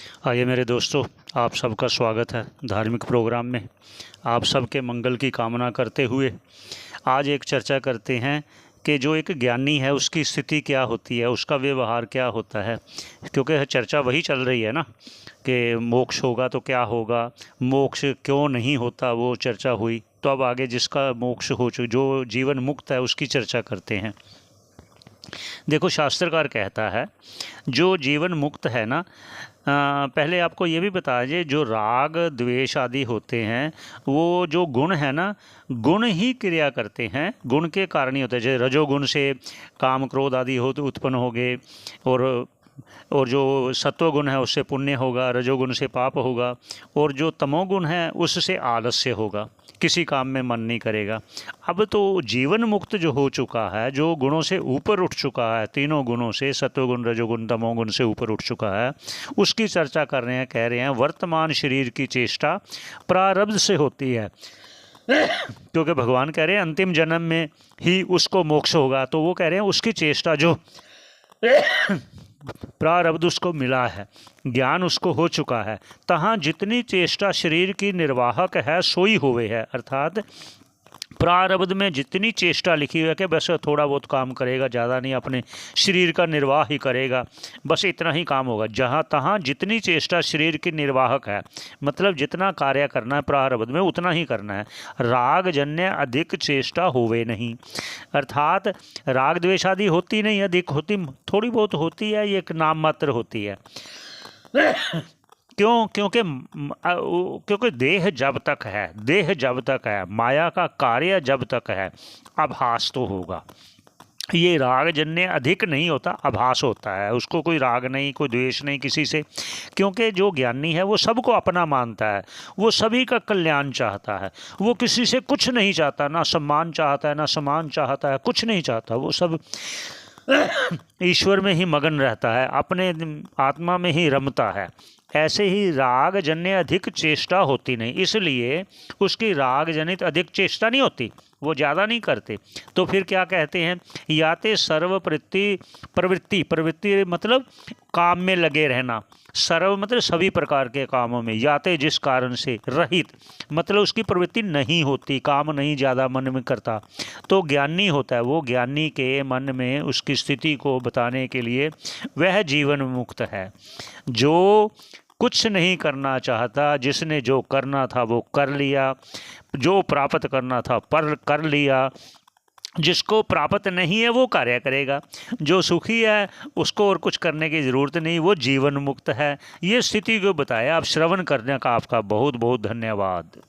आइए मेरे दोस्तों, आप सबका स्वागत है धार्मिक प्रोग्राम में। आप सबके मंगल की कामना करते हुए आज एक चर्चा करते हैं कि जो एक ज्ञानी है उसकी स्थिति क्या होती है, उसका व्यवहार क्या होता है। क्योंकि चर्चा वही चल रही है ना कि मोक्ष होगा तो क्या होगा, मोक्ष क्यों नहीं होता, वो चर्चा हुई। तो अब आगे जिसका मोक्ष हो चुका, जो जीवन मुक्त है, उसकी चर्चा करते हैं। देखो, शास्त्रकार कहता है जो जीवन मुक्त है ना, पहले आपको ये भी बता दीजिए, जो राग द्वेष आदि होते हैं वो जो गुण है ना, गुण ही क्रिया करते हैं, गुण के कारण ही होते हैं। जैसे रजोगुण से काम क्रोध आदि हो तो उत्पन्न हो गए, और जो सत्वगुण है उससे पुण्य होगा, रजोगुण से पाप होगा, और जो तमोगुण है उससे आलस्य होगा, किसी काम में मन नहीं करेगा। अब तो जीवन मुक्त जो हो चुका है, जो गुणों से ऊपर उठ चुका है, तीनों गुणों से, सत्वगुण रजोगुण तमोगुण से ऊपर उठ चुका है, उसकी चर्चा कर रहे हैं। कह रहे हैं वर्तमान शरीर की चेष्टा प्रारब्ध से होती है। क्योंकि भगवान कह रहे हैं अंतिम जन्म में ही उसको मोक्ष होगा, तो वो कह रहे हैं उसकी चेष्टा जो प्रारब्ध उसको मिला है, ज्ञान उसको हो चुका है, तहाँ जितनी चेष्टा शरीर की निर्वाहक है सोई हुए है। अर्थात प्रारब्ध में जितनी चेष्टा लिखी हुई है कि बस थोड़ा बहुत काम करेगा, ज़्यादा नहीं, अपने शरीर का निर्वाह ही करेगा, बस इतना ही काम होगा। जहाँ तहाँ जितनी चेष्टा शरीर की निर्वाहक है, मतलब जितना कार्य करना है प्रारब्ध में उतना ही करना है। राग जन्य अधिक चेष्टा होवे नहीं, अर्थात राग द्वेष आदि होती नहीं, अधिक होती, थोड़ी बहुत होती है, ये एक नाम मात्र होती है। क्यों? क्योंकि देह जब तक है, देह जब तक है, माया का कार्य जब तक है, आभास तो होगा। ये राग जन्य अधिक नहीं होता, आभास होता है। उसको कोई राग नहीं, कोई द्वेष नहीं किसी से, क्योंकि जो ज्ञानी है वो सबको अपना मानता है, वो सभी का कल्याण चाहता है, वो किसी से कुछ नहीं चाहता, ना सम्मान चाहता है, ना समान चाहता है, कुछ नहीं चाहता। वो सब ईश्वर में ही मगन रहता है, अपने आत्मा में ही रमता है। ऐसे ही राग जन्य अधिक चेष्टा होती नहीं, इसलिए उसकी राग जनित अधिक चेष्टा नहीं होती, वो ज़्यादा नहीं करते। तो फिर क्या कहते हैं, याते सर्व प्रवृत्ति मतलब काम में लगे रहना, सर्व मतलब सभी प्रकार के कामों में, याते जिस कारण से, रहित मतलब उसकी प्रवृत्ति नहीं होती, काम नहीं ज़्यादा मन में करता, तो ज्ञानी होता है। वो ज्ञानी के मन में उसकी स्थिति को बताने के लिए वह जीवन मुक्त है, जो कुछ नहीं करना चाहता, जिसने जो करना था वो कर लिया, जो प्राप्त करना था पर कर लिया, जिसको प्राप्त नहीं है वो कार्य करेगा, जो सुखी है उसको और कुछ करने की ज़रूरत नहीं, वो जीवन मुक्त है। ये स्थिति को बताया। आप श्रवण करने का आपका बहुत बहुत धन्यवाद।